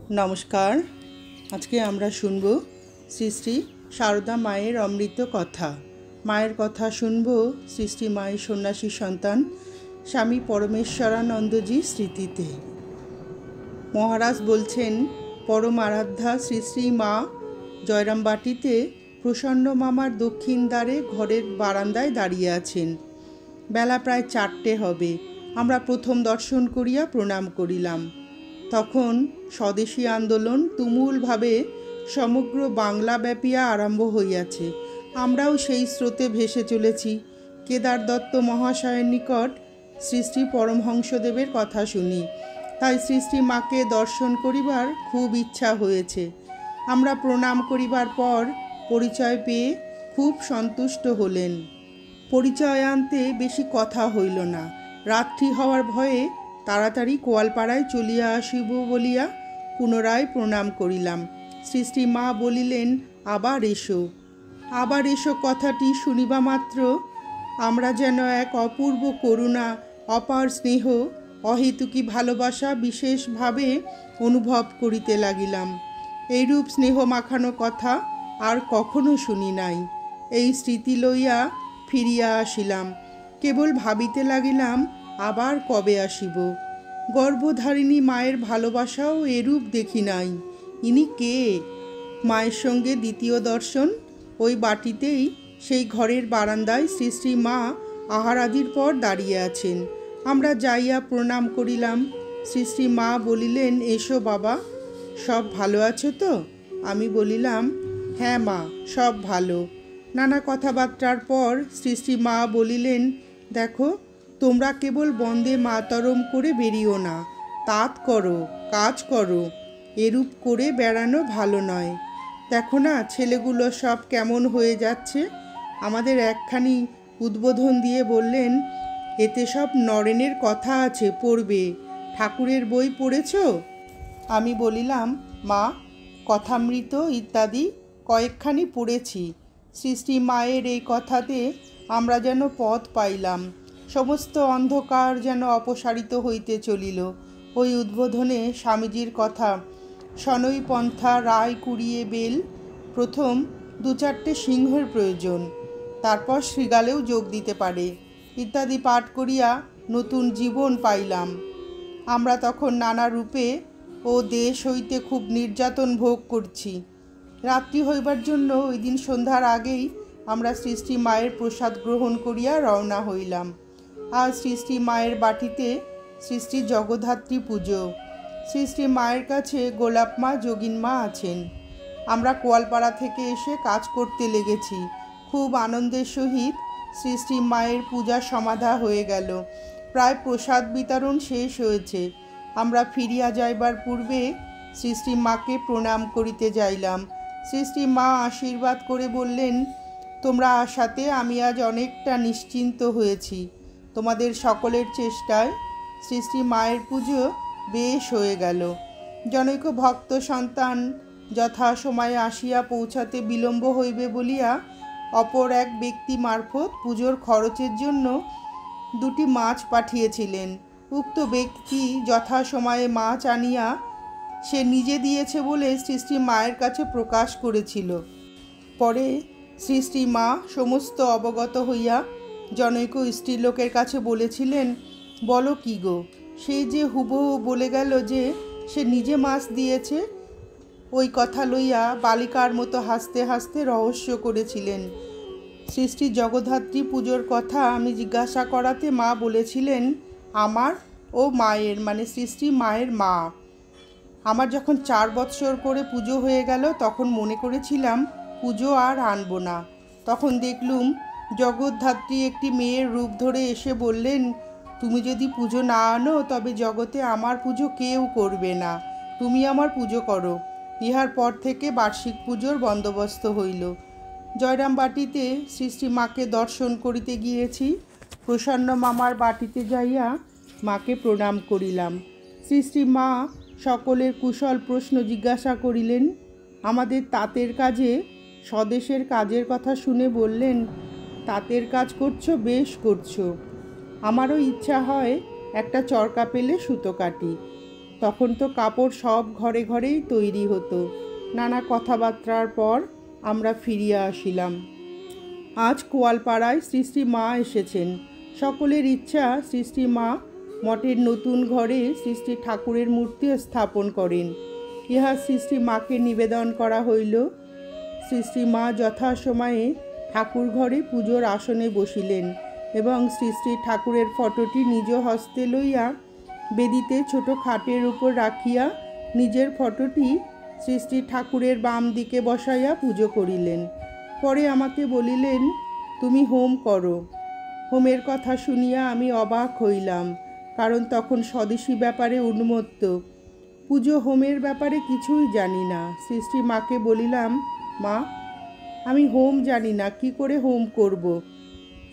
নমস্কার। আজকে আমরা শুনব শ্রী শ্রী সারদা মায়ের অমৃত কথা। মায়ের কথা শুনব শ্রী শ্রী মায়ের সন্ন্যাসী সন্তান স্বামী পরমেশ্বরানন্দজি স্মৃতিতে। মহারাজ বলছেন, পরম আরাধ্যা শ্রী শ্রী মা জয়রামবাটিতে প্রসন্ন মামার দক্ষিণ দ্বারে ঘরের বারান্দায় দাঁড়িয়ে আছেন। বেলা প্রায় 4টে হবে। আমরা প্রথম দর্শন করিয়া প্রণাম করিলাম। তখন স্বদেশী আন্দোলন তুমুলভাবে সমগ্র বাংলা ব্যাপিয়া আরম্ভ হইয়াছে। আমরাও সেই স্রোতে ভেসে চলেছি। কেদার দত্ত মহাশয়ের নিকট শ্রী শ্রী পরমহংসদেবের কথা শুনি, তাই শ্রী শ্রী মাকে দর্শন করিবার খুব ইচ্ছা হয়েছে। আমরা প্রণাম করিবার পর পরিচয় পেয়ে খুব সন্তুষ্ট হলেন। পরিচয় আনতে বেশি কথা হইল না। রাত্রি হওয়ার ভয়ে তাড়াতাড়ি কোয়ালপাড়ায় চলিয়া আসিব বলিয়া পুনরায় প্রণাম করিলাম। শ্রী শ্রী মা বলিলেন, আবার এসো। আবার এসো কথাটি শুনিবা মাত্র আমরা যেন এক অপূর্ব করুণা, অপার স্নেহ, অহেতুকী ভালোবাসা বিশেষভাবে অনুভব করিতে লাগিলাম। এইরূপ স্নেহ মাখানো কথা আর কখনো শুনি নাই। এই স্মৃতি লইয়া ফিরিয়া আসিলাম। কেবল ভাবিতে লাগিলাম, আবার কবে আসিব। গর্ভধারিণী মায়ের ভালোবাসাও এরূপ দেখি নাই। ইনি কে? মায়ের সঙ্গে দ্বিতীয় দর্শন ওই বাটিতেই, সেই ঘরের বারান্দায় শ্রী শ্রী মা আহারাদির পর দাঁড়িয়ে আছেন। আমরা যাইয়া প্রণাম করিলাম। শ্রী শ্রী মা বলিলেন, এসো বাবা, সব ভালো আছো তো? আমি বলিলাম, হ্যাঁ মা, সব ভালো। নানা কথাবার্তার পর শ্রী শ্রী মা বলিলেন, দেখো, তোমরা কেবল বন্দে মাতরম করে বেরিও না, তাঁত করো, কাজ করো। এরূপ করে বেড়ানো ভালো নয়। দেখো না ছেলেগুলো সব কেমন হয়ে যাচ্ছে। আমাদের একখানি উদ্বোধন দিয়ে বললেন, এতে সব নরেনের কথা আছে, পড়বে। ঠাকুরের বই পড়েছ? আমি বলিলাম, মা, কথামৃত ইত্যাদি কয়েকখানি পড়েছি। শ্রী শ্রী মায়ের এই কথাতে আমরা যেন পথ পাইলাম। সমস্ত অন্ধকার যেন অপসারিত হইতে চলিল। ওই উদ্বোধনে স্বামীজির কথা, শনৈ পন্থা রায় কুড়িয়ে বেল, প্রথম 2-4টে সিংহের প্রয়োজন, তারপর শৃগালেও যোগ দিতে পারে, ইত্যাদি পাঠ করিয়া নতুন জীবন পাইলাম। আমরা তখন নানা রূপে ও দেশ হইতে খুব নির্যাতন ভোগ করছি। রাত্রি হইবার জন্য ওই দিন সন্ধ্যার আগেই আমরা শ্রী শ্রী মায়ের প্রসাদ গ্রহণ করিয়া রওনা হইলাম। আজ শ্রী শ্রী মায়ের বাটিতে শ্রী শ্রী জগদ্ধাত্রী পুজো। শ্রী শ্রী মায়ের কাছে গোলাপ মা, যোগিন মা আছেন। আমরা কোয়ালপাড়া থেকে এসে কাজ করতে লেগেছি। খুব আনন্দের সহিত শ্রী শ্রী মায়ের পূজা সমাধা হয়ে গেল। প্রায় প্রসাদ বিতরণ শেষ হয়েছে। আমরা ফিরিয়া যাইবার পূর্বে শ্রী শ্রী মাকে প্রণাম করিতে যাইলাম। শ্রী শ্রী মা আশীর্বাদ করে বললেন, তোমরা আসাতে আমি আজ অনেকটা নিশ্চিন্ত হয়েছি। তোমাদের সকলের চেষ্টায় শ্রী শ্রী মায়ের পুজো বেশ হয়ে গেল। জনৈক ভক্ত সন্তান যথাসময়ে আসিয়া পৌঁছাতে বিলম্ব হইবে বলিয়া অপর এক ব্যক্তি মারফত পুজোর খরচের জন্য 2টি মাছ পাঠিয়েছিলেন। উক্ত ব্যক্তি যথাসময়ে মাছ আনিয়া সে নিজে দিয়েছে বলে শ্রী শ্রী মায়ের কাছে প্রকাশ করেছিল। পরে শ্রী শ্রী মা সমস্ত অবগত হইয়া জনৈক স্ত্রীলোকের কাছে বলেছিলেন, বলো কি গো, সে যে হুবহু বলে গেল যে সে নিজে মাছ দিয়েছে। ওই কথা লইয়া বালিকার মতো হাসতে হাসতে রহস্য করেছিলেন। শ্রী শ্রী জগদ্ধাত্রী পুজোর কথা আমি জিজ্ঞাসা করাতে মা বলেছিলেন, আমার ও মায়ের, মানে শ্রী শ্রী মায়ের মা। আমার যখন 4 বৎসর করে পুজো হয়ে গেল তখন মনে করেছিলাম পুজো আর আনব না। তখন দেখলুম জগদ্ধাত্রী একটি মেয়ের রূপ ধরে এসে বললেন, তুমি যদি পুজো না আনো তবে জগতে আমার পুজো কেউ করবে না, তুমি আমার পুজো করো। ইহার পর থেকে বার্ষিক পুজোর বন্দোবস্ত হইল। জয়রামবাটিতে শ্রী শ্রী মাকে দর্শন করিতে গিয়েছি। প্রসন্ন মামার বাটিতে যাইয়া মাকে প্রণাম করিলাম। শ্রী শ্রী মা সকলের কুশল প্রশ্ন জিজ্ঞাসা করিলেন। আমাদের তাঁতের কাজে স্বদেশের কাজের কথা শুনে বললেন, তাঁতের কাজ করছো, বেশ করছো। আমারও ইচ্ছা হয় একটা চরকা পেলে সুতো কাটি। তখন তো কাপড় সব ঘরে ঘরেই তৈরি হতো। নানা কথাবার্তার পর আমরা ফিরিয়া আসিলাম। আজ কোয়ালপাড়ায় শ্রী মা এসেছেন। সকলের ইচ্ছা শ্রী মা মঠের নতুন ঘরে শ্রী ঠাকুরের মূর্তি স্থাপন করেন। ইহা শ্রী মাকে নিবেদন করা হইল। শ্রী মা যথাসময়ে ঠাকুর ঘরে পুজোর আসনে বসিলেন এবং শ্রী ঠাকুরের ফটোটি নিজ হস্তে লইয়া বেদিতে ছোট খাটের উপর রাখিয়া নিজের ফটোটি শ্রী ঠাকুরের বাম দিকে বসাইয়া পুজো করিলেন। পরে আমাকে বলিলেন, তুমি হোম করো। হোমের কথা শুনিয়া আমি অবাক হইলাম, কারণ তখন স্বদেশী ব্যাপারে উন্মত্ত। পুজো হোমের ব্যাপারে কিছুই জানি না। শ্রী মাকে বলিলাম, মা, আমি হোম জানি না, কি করে হোম করব?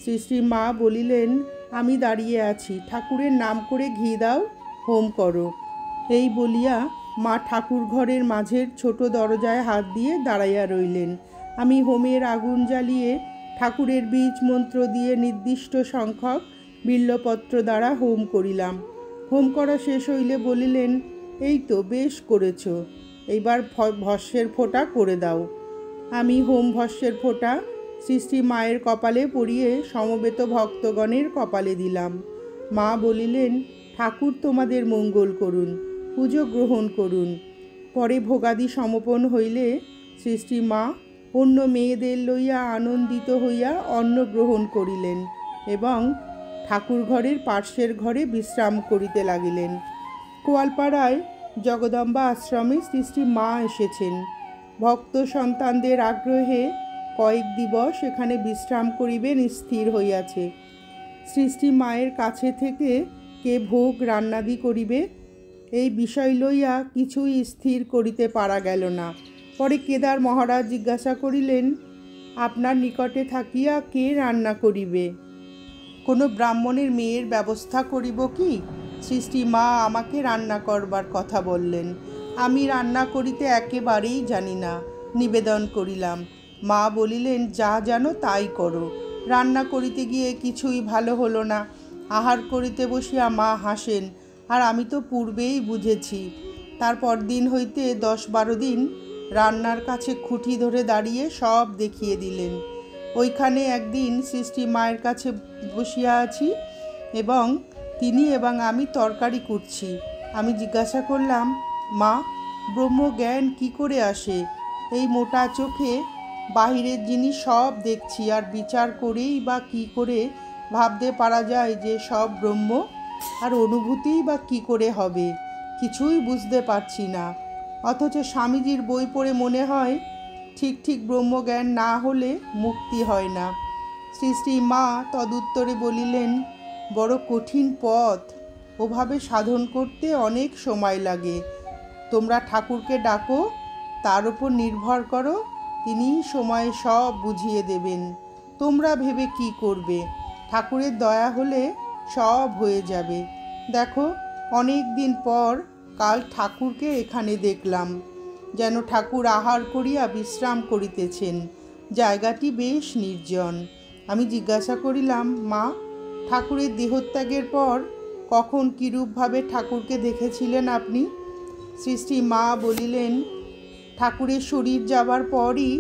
শ্রী মা বলিলেন, আমি দাঁড়িয়ে আছি, ঠাকুরের নাম করে ঘি দাও, হোম করো। এই বলিয়া মা ঠাকুর ঘরের মাঝের ছোট দরজায় হাত দিয়ে দাঁড়াইয়া রইলেন। আমি হোমের আগুন জ্বালিয়ে ঠাকুরের বীজ মন্ত্র দিয়ে নির্দিষ্ট সংখ্যক বিল্লপত্র দ্বারা হোম করিলাম। হোম করা শেষ হইলে বলিলেন, এই তো বেশ করেছ, এইবার ভস্যের ফোঁটা করে দাও। আমি হোম ভস্যের ফোঁটা শ্রী মায়ের কপালে পরিয়ে সমবেত ভক্তগণের কপালে দিলাম। মা বলিলেন, ঠাকুর তোমাদের মঙ্গল করুন, পুজো গ্রহণ করুন। পরে ভোগাদি সমর্পণ হইলে শ্রী মা অন্য মেয়েদের লইয়া আনন্দিত হইয়া অন্ন গ্রহণ করিলেন এবং ঠাকুর ঘরের পার্শ্বের ঘরে বিশ্রাম করিতে লাগিলেন। কোয়ালপাড়ায় জগদম্বা আশ্রমে শ্রী মা এসেছেন। ভক্ত সন্তানদের আগ্রহে কয়েক দিবস এখানে বিশ্রাম করিবেন স্থির হইয়াছে। শ্রী মায়ের কাছে থেকে কে ভোগ রান্নাদি করিবে, এই বিষয় লইয়া কিছুই স্থির করিতে পারা গেল না। পরে কেদার মহারাজ জিজ্ঞাসা করিলেন, আপনার নিকটে থাকিয়া কে রান্না করিবে? কোনো ব্রাহ্মণের মেয়ের ব্যবস্থা করিব কি? শ্রী মা আমাকে রান্না করবার কথা বললেন। আমি রান্না করিতে একেবারেই জানি না। নিবেদন করিলাম। মা বলিলেন, যা জানো তাই করো। রান্না করিতে গিয়ে কিছুই ভালো হলো না। আহার করিতে বসিয়া মা হাসেন, আর আমি তো পূর্বেই বুঝেছি। তারপর দিন হইতে 10-12 দিন রান্নার কাছে খুঁটি ধরে দাঁড়িয়ে সব দেখিয়ে দিলেন। ওইখানে একদিন শ্রী মায়ের কাছে বসিয়া আছি এবং তিনি এবং আমি তরকারি কুটছি। আমি জিজ্ঞাসা করলাম, মা, ব্রহ্মজ্ঞান কি করে আসে? এই মোটা চোখে বাহিরের জিনিস সব দেখছি, আর বিচার করেই বা কি করে ভাবতে পারা যায় যে সব ব্রহ্ম? আর অনুভূতিই বা কি করে হবে? কিছুই বুঝতে পারছি না। অথচ স্বামীজির বই পড়ে মনে হয় ঠিক ঠিক ব্রহ্মজ্ঞান না হলে মুক্তি হয় না। শ্রী মা তদুত্তরে বলিলেন, বড় কঠিন পথ, ওভাবে সাধন করতে অনেক সময় লাগে। তোমরা ঠাকুরকে ডাকো, তার উপর নির্ভর করো, তিনি সময়ে সব বুঝিয়ে দেবেন। তোমরা ভেবে কি করবে? ঠাকুরের দয়া হলে সব হয়ে যাবে। দেখো, অনেক দিন পর কাল ঠাকুরকে এখানে দেখলাম, যেন ঠাকুর আহার করিয়া বিশ্রাম করিতেছেন। জায়গাটি বেশ নির্জন। আমি জিজ্ঞাসা করিলাম, মা, ঠাকুরের দেহত্যাগের পর কখন কিরূপভাবে ঠাকুরকে দেখেছিলেন আপনি? শ্রী মা বলিলেন, ঠাকুরের শরীর যাবার পরই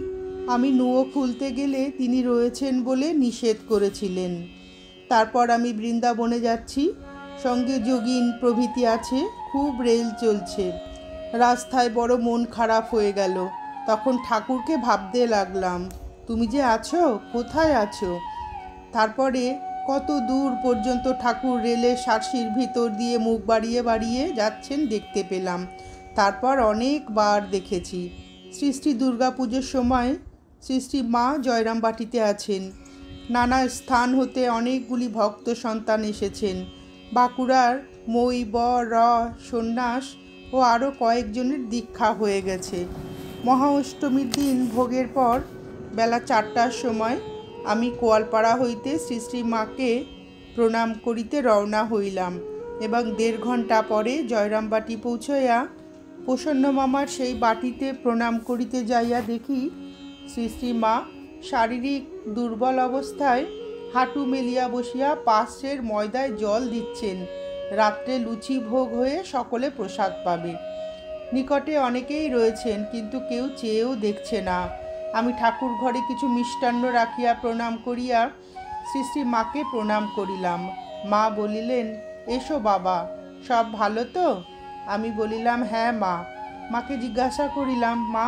আমি নুয়ো খুলতে গেলে তিনি রয়েছেন বলে নিষেধ করেছিলেন। তারপর আমি বৃন্দাবনে যাচ্ছি, সঙ্গে যোগিন প্রভৃতি আছে, খুব রেল চলছে। রাস্তায় বড় মন খারাপ হয়ে গেল। তখন ঠাকুরকে ভাবতে লাগলাম, তুমি যে আছো, কোথায় আছো? তারপরে কত দূর পর্যন্ত ঠাকুর রেলের সার্সির ভিতর দিয়ে মুখ বাড়িয়ে বাড়িয়ে যাচ্ছেন দেখতে পেলাম। তারপর অনেকবার দেখেছি। শ্রী দুর্গাপুজোর সময় শ্রী মা জয়রামবাটিতে আছেন। নানা স্থান হতে অনেকগুলি ভক্ত সন্তান এসেছেন। বাঁকুড়ার মই, ব, র সন্ন্যাস ও আরও কয়েকজনের দীক্ষা হয়ে গেছে। মহা অষ্টমীর দিন ভোগের পর বেলা 4টার সময় আমি কোয়ালপাড়া হইতে শ্রী মাকে প্রণাম করিতে রওনা হইলাম এবং 1.5 ঘণ্টা পরে জয়রামবাটি পৌঁছইয়া প্রসন্ন মামার সেই বাটিতে প্রণাম করিতে যাইয়া দেখি শ্রী মা শারীরিক দুর্বল অবস্থায় হাঁটু মেলিয়া বসিয়া পাশের ময়দায় জল দিচ্ছেন। রাত্রে লুচি ভোগ হয়ে সকলে প্রসাদ পাবে। নিকটে অনেকেই রয়েছেন, কিন্তু কেউ চেয়েও দেখছে না। আমি ঠাকুর ঘরে কিছু মিষ্টান্ন রাখিয়া প্রণাম করিয়া শ্রী শ্রী মাকে প্রণাম করিলাম। মা বলিলেন, এসো বাবা, সব ভালো তো? আমি বলিলাম, হ্যাঁ মা। মাকে জিজ্ঞাসা করিলাম, মা,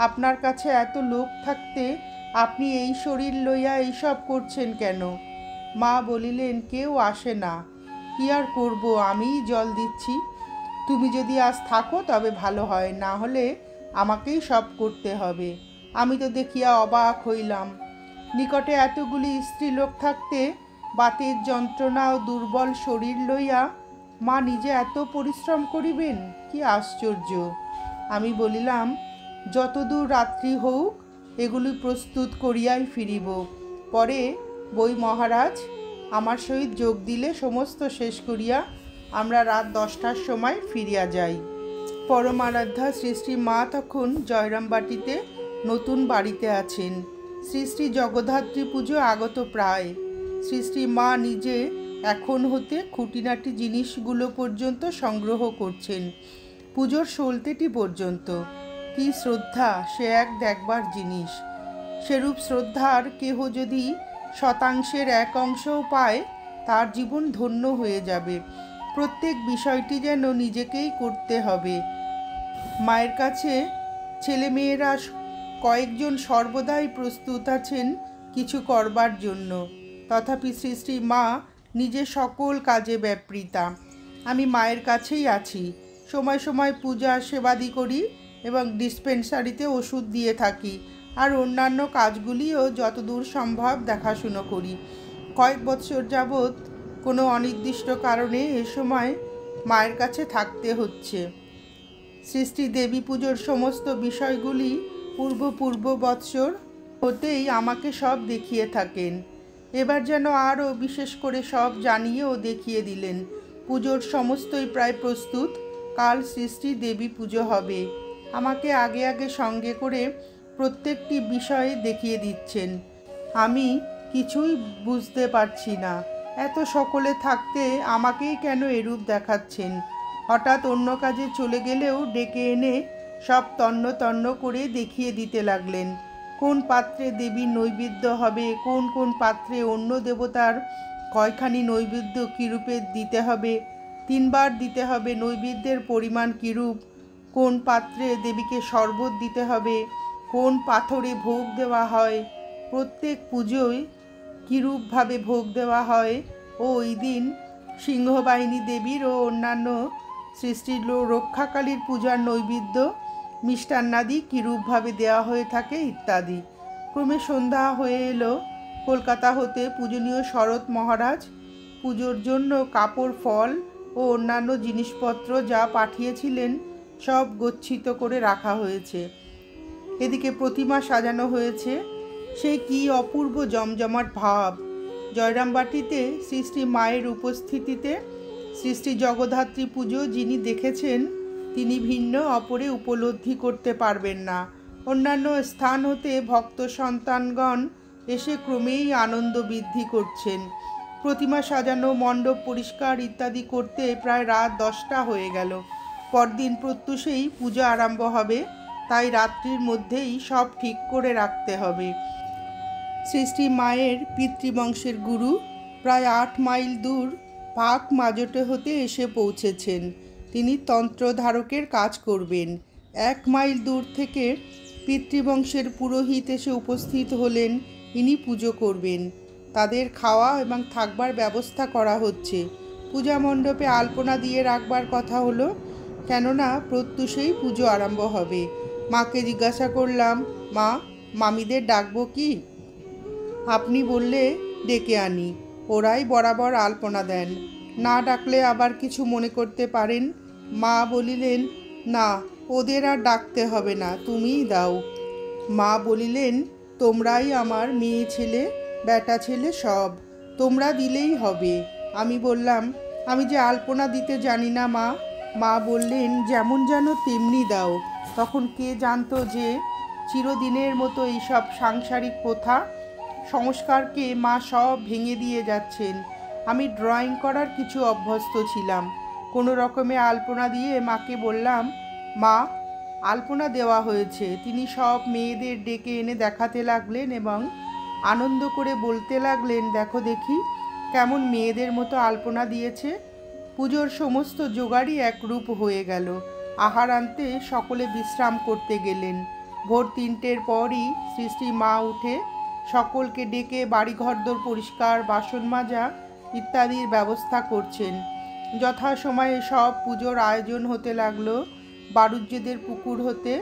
আপনার কাছে এত লোক থাকতে আপনি এই শরীর লইয়া এইসব করছেন কেন? মা বলিলেন, কেউ আসে না, কি আর করব, আমিই জল দিচ্ছি। তুমি যদি আজ থাকো তবে ভালো হয়, না হলে আমাকেই সব করতে হবে। আমি তো দেখিয়া অবাক হইলাম। নিকটে এতগুলি স্ত্রীলোক থাকতে বাতের যন্ত্রণা ও দুর্বল শরীর লইয়া মা নিজে এত পরিশ্রম করিবেন, কি আশ্চর্য। আমি বলিলাম, যতদূর রাত্রি হোক এগুলি প্রস্তুত করিয়াই ফিরিব। পরে বই মহারাজ আমার সহিত যোগ দিলে সমস্ত শেষ করিয়া আমরা রাত 10টার সময় ফিরিয়া যাই। পরমারাধ্যা শ্রী শ্রী মা তখন জয়রামবাটিতে নতুন বাড়িতে আছেন। শ্রী শ্রী জগদ্ধাত্রী পুজো আগত প্রায়। শ্রী শ্রী মা নিজে এখন হতে খুঁটিনাটি জিনিসগুলো পর্যন্ত সংগ্রহ করছেন, পুজোর সলতেটি পর্যন্ত। কি শ্রদ্ধা, সে এক দেখবার জিনিস। সেরূপ শ্রদ্ধার কেহ যদি শতাংশের 1 অংশও পায়, তার জীবন ধন্য হয়ে যাবে। প্রত্যেক বিষয়টি যেন নিজেকেই করতে হবে। মায়ের কাছে ছেলেমেয়েরা কয়েকজন সর্বদাই প্রস্তুত আছেন কিছু করবার জন্য, তথাপি শ্রী শ্রী মা নিজে সকল কাজে ব্যাপৃতা। আমি মায়ের কাছেই আছি, সময় সময় পূজা সেবাদি করি এবং ডিসপেন্সারিতে ওষুধ দিয়ে থাকি, আর অন্যান্য কাজগুলিও যতদূর সম্ভব দেখাশুনো করি। কয়েক বৎসর যাবৎ কোনো অনির্দিষ্ট কারণে এ সময় মায়ের কাছে থাকতে হচ্ছে। শ্রী শ্রী দেবী পুজোর সমস্ত বিষয়গুলি পূর্ব বৎসর হতেই আমাকে সব দেখিয়ে থাকেন। এবার যেন আরও বিশেষ করে সব জানিয়েও দেখিয়ে দিলেন। পুজোর সমস্তই প্রায় প্রস্তুত, কাল শ্রী শ্রী দেবী পুজো হবে। আমাকে আগে আগে সঙ্গে করে প্রত্যেকটি বিষয়ে দেখিয়ে দিচ্ছেন। আমি কিছুই বুঝতে পারছি না, এত সকলে থাকতে আমাকেই কেন এরূপ দেখাচ্ছেন। হঠাৎ অন্য কাজে চলে গেলেও ডেকে এনে সব তন্ন তন্ন করে দেখিয়ে দিতে লাগলেন। কোন পাত্রে দেবীর নৈবেদ্য হবে, কোন কোন পাত্রে অন্য দেবতার কয়খানি নৈবেদ্য কীরূপে দিতে হবে, 3 বার দিতে হবে, নৈবেদ্যের পরিমাণ কীরূপ, কোন পাত্রে দেবীকে শরবত দিতে হবে, কোন পাথরে ভোগ দেওয়া হয়, প্রত্যেক পুজোয় কীরূপভাবে ভোগ দেওয়া হয়, ও ওই দিন সিংহবাহিনী দেবীর ও অন্যান্য সৃষ্টির রক্ষাকালীর পূজার নৈবেদ্য মিষ্টান্নাদি কীরূপভাবে দেওয়া হয়ে থাকে ইত্যাদি। ক্রমে সন্ধ্যা হয়ে এলো। কলকাতা হতে পূজনীয় শরৎ মহারাজ পুজোর জন্য কাপড়, ফল ও অন্যান্য জিনিসপত্র যা পাঠিয়েছিলেন সব গচ্ছিত করে রাখা হয়েছে। এদিকে প্রতিমা সাজানো হয়েছে, সেই কি অপূর্ব জমজমাট ভাব। জয়রামবাটিতে শ্রী শ্রী মায়ের উপস্থিতিতে শ্রী শ্রী জগদ্ধাত্রী পুজো যিনি দেখেছেন তিনি ভিন্ন অপরে উপলব্ধি করতে পারবেন না। অন্যান্য স্থান হতে ভক্ত সন্তানগণ এসে ক্রমেই আনন্দ বৃদ্ধি করছেন। প্রতিমা সাজানো, মণ্ডপ পরিষ্কার ইত্যাদি করতে প্রায় রাত 10টা হয়ে গেল। পরদিন প্রত্যুষেই পূজা আরম্ভ হবে, তাই রাত্রির মধ্যেই সব ঠিক করে রাখতে হবে। শ্রী শ্রী মায়ের পিতৃবংশের গুরু প্রায় 8 মাইল দূর পাক মাজটে হতে এসে পৌঁছেছেন। তিনি তন্ত্রধারকের কাজ করবেন। 1 মাইল দূর থেকে পিতৃবংশের পুরোহিত এসে উপস্থিত হলেন, ইনি পুজো করবেন। তাদের খাওয়া এবং থাকবার ব্যবস্থা করা হচ্ছে। পূজা মণ্ডপে আলপনা দিয়ে রাখবার কথা হলো, কেননা প্রত্যুষেই পুজো আরম্ভ হবে। মাকে জিজ্ঞাসা করলাম, মা, মামিদের ডাকবো কি? আপনি বললে ডেকে আনি, ওরাই বরাবর আলপনা দেন, না ডাকলে আবার কিছু মনে করতে পারেন। মা বলিলেন, না, ওদের আর ডাকতে হবে না, তুমিই দাও। মা বলিলেন, তোমরাই আমার মেয়ে ছেলে, বেটা ছেলে সব, তোমরা দিলেই হবে। আমি বললাম, আমি যে আলপনা দিতে জানি না মা। মা বললেন, যেমন জানো তেমনি দাও। তখন কে জানতো যে চিরদিনের মতো এইসব সাংসারিক প্রথা সংস্কারকে মা সব ভেঙে দিয়ে যাচ্ছেন। আমি ড্রয়িং করার কিছু অভ্যস্ত ছিলাম। কোনো রকমে আলপনা দিয়ে মাকে বললাম, মা, আলপনা দেওয়া হয়েছে। তিনি সব মেয়েদের ডেকে এনে দেখাতে লাগলেন এবং আনন্দ করে বলতে লাগলেন, দেখো দেখি কেমন মেয়েদের মতো আলপনা দিয়েছে। পুজোর সমস্ত জোগাড়ই একরূপ হয়ে গেল। আহার আনতে সকলে বিশ্রাম করতে গেলেন। ভোর 3টের পরই শ্রী মা উঠে সকলকে ডেকে বাড়িঘরদোর পরিষ্কার, বাসন মাজা ইত্যাদির ব্যবস্থা করছেন। যথাসময়ে সব পুজোর আয়োজন হতে লাগলো। বাড়ুজ্যেদের পুকুর হতে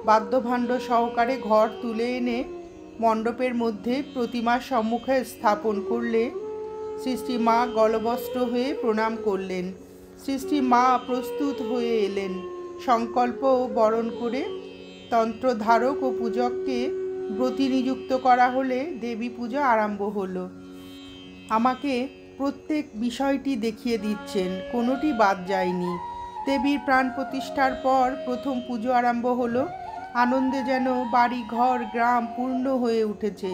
বাদ্যভাণ্ড সহকারে ঘর তুলে এনে মণ্ডপের মধ্যে প্রতিমার সম্মুখে স্থাপন করলে শ্রী মা গলবস্ত্র হয়ে প্রণাম করলেন। শ্রী মা প্রস্তুত হয়ে এলেন। সংকল্প বরণ করে তন্ত্রধারক ও পূজককে ব্রতী নিযুক্ত করা হলে দেবী পূজা আরম্ভ হলো। আমাকে প্রত্যেক বিষয়টি দেখিয়ে দিচ্ছেন, কোনোটি বাদ যায়নি। দেবীর প্রাণ প্রতিষ্ঠার পর প্রথম পুজো আরম্ভ হলো। আনন্দে যেন বাড়ি, ঘর, গ্রাম পূর্ণ হয়ে উঠেছে।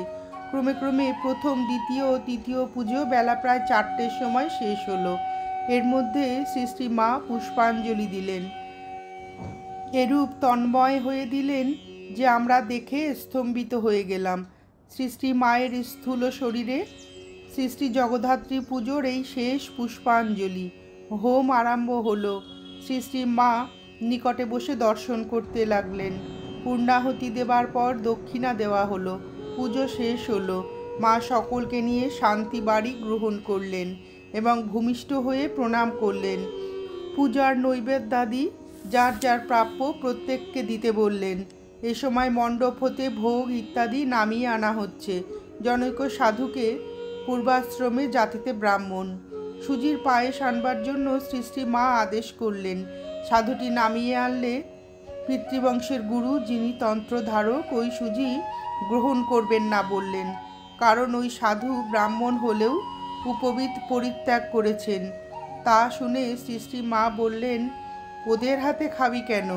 ক্রমে ক্রমে প্রথম, দ্বিতীয় ও তৃতীয় পুজো বেলা প্রায় 4টের সময় শেষ হলো। এর মধ্যে শ্রী মা পুষ্পাঞ্জলি দিলেন। এরূপ তন্ময় হয়ে দিলেন যে আমরা দেখে স্তম্ভিত হয়ে গেলাম। শ্রী মায়ের স্থূল শরীরে শ্রী জগদ্ধাত্রী পুজোর এই শেষ পুষ্পাঞ্জলি। হোম আরম্ভ হলো। শ্রী মা নিকটে বসে দর্শন করতে লাগলেন। পূর্ণাহুতি দেবার পর দক্ষিণা দেওয়া হলো। পুজো শেষ হলো। মা সকলকে নিয়ে শান্তি বাড়ি গ্রহণ করলেন এবং ভূমিষ্ঠ হয়ে প্রণাম করলেন। পূজার নৈবেদ্যাদি যার যার প্রাপ্য প্রত্যেককে দিতে বললেন। এ সময় মণ্ডপ হতে ভোগ ইত্যাদি নামিয়ে আনা হচ্ছে। জনৈক সাধুকে পূর্বাশ্রমে জাতিতে ব্রাহ্মণ সুজির পায়েস আনবার জন্য শ্রী মা আদেশ করলেন। সাধুটি নামিয়ে আনলে পিতৃবংশের গুরু, যিনি তন্ত্রধারক, ওই সুজি গ্রহণ করবেন না বললেন। কারণ ওই সাধু ব্রাহ্মণ হলেও উপবিদ পরিত্যাগ করেছেন। তা শুনে শ্রী মা বললেন, ওদের হাতে খাবি কেন?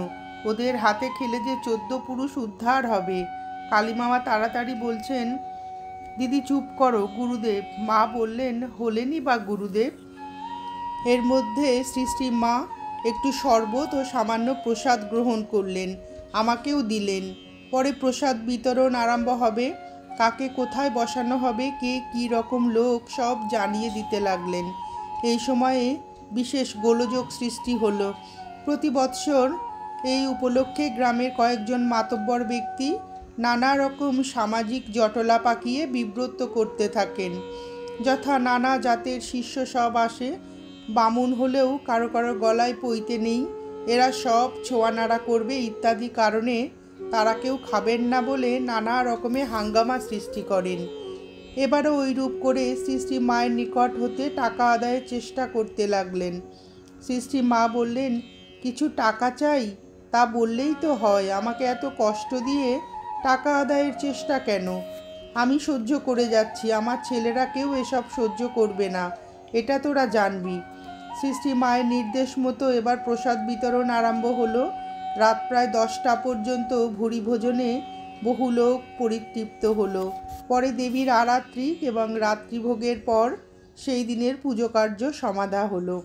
ওদের হাতে খেলে যে 14 পুরুষ উদ্ধার হবে। কালীমামা তাড়াতাড়ি বলছেন, দিদি চুপ করো গুরুদেব। মা বললেন, হলেনি বা গুরুদেব? এর মধ্যে শ্রী মা একটু শরবত ও সামান্য প্রসাদ গ্রহণ করলেন। আমাকেও দিলেন। পরে প্রসাদ বিতরণ আরম্ভ হবে। কাকে কোথায় বসানো হবে, কে কী রকম লোক, সব জানিয়ে দিতে লাগলেন। এই সময়ে বিশেষ গোলযোগ সৃষ্টি হলো। প্রতি বৎসর এই উপলক্ষে গ্রামের কয়েকজন মাতব্বর ব্যক্তি নানা রকম সামাজিক জটলা পাকিয়ে বিব্রত করতে থাকেন। যথা নানা জাতের শিষ্য সব আসে। বামুন হলেও কারো কারো গলায় পইতে নেই, এরা সব ছোঁয়া নাড়া করবে ইত্যাদি কারণে তারা কেউ খাবেন না বলে নানা রকমের হাঙ্গামা সৃষ্টি করেন। এবারও ওই রূপ করে শ্রী মায়ের নিকট হতে টাকা আদায়ের চেষ্টা করতে লাগলেন। শ্রী মা বললেন, কিছু টাকা চাই? তা বললেই তো হয়। আমাকে এত কষ্ট দিয়ে টাকা আদায়ের চেষ্টা কেন? আমি সহ্য করে যাচ্ছি, আমার ছেলেরা কেউ এসব সহ্য করবে না, এটা তোরা জানবি। শ্রী মায়ের নির্দেশ মতো এবার প্রসাদ বিতরণ আরম্ভ হলো। রাত প্রায় 10টা পর্যন্ত ভুরি ভোজনে বহু লোক পরিতৃপ্ত হলো। পরে দেবীর আরাত্রিক এবং রাত্রিভোগের পর সেই দিনের পুজো কার্য সমাধা হলো।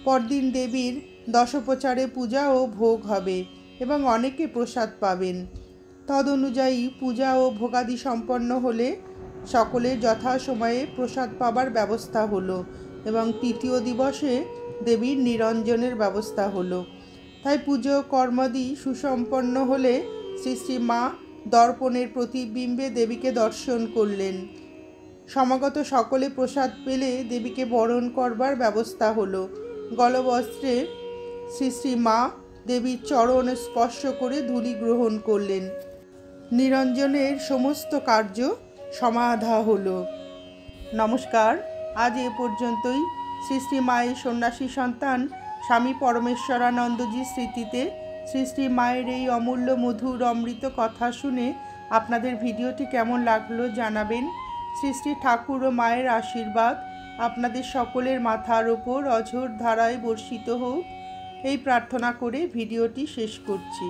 পরদিন দেবীর দশোপচারে পূজা ও ভোগ হবে এবং অনেকে প্রসাদ পাবেন। তদনুযায়ী পূজা ও ভোগাদি সম্পন্ন হলে সকলের যথাসময়ে প্রসাদ পাবার ব্যবস্থা হলো এবং তৃতীয় দিবসে দেবীর নিরঞ্জনের ব্যবস্থা হলো। তাই পুজো কর্মাদি সুসম্পন্ন হলে শ্রী মা দর্পণের প্রতিবিম্বে দেবীকে দর্শন করলেন। সমাগত সকলে প্রসাদ পেলে দেবীকে বরণ করবার ব্যবস্থা হলো। গলবস্ত্রে শ্রী মা দেবীর চরণ স্পর্শ করে ধূলি গ্রহণ করলেন। নিরঞ্জনের সমস্ত কার্য সমাধা হলো। নমস্কার, আজ এ পর্যন্তই। শ্রী মায়ের সন্ন্যাসী সন্তান স্বামী পরমেশ্বরানন্দজির স্মৃতিতে শ্রী মায়ের এই অমূল্য মধুর অমৃত কথা শুনে আপনাদের ভিডিওটি কেমন লাগলো জানাবেন। শ্রী ঠাকুর ও মায়ের আশীর্বাদ আপনাদের সকলের মাথার ওপর অঝোর ধারায় বর্ষিত হোক, এই প্রার্থনা করে ভিডিওটি শেষ করছি।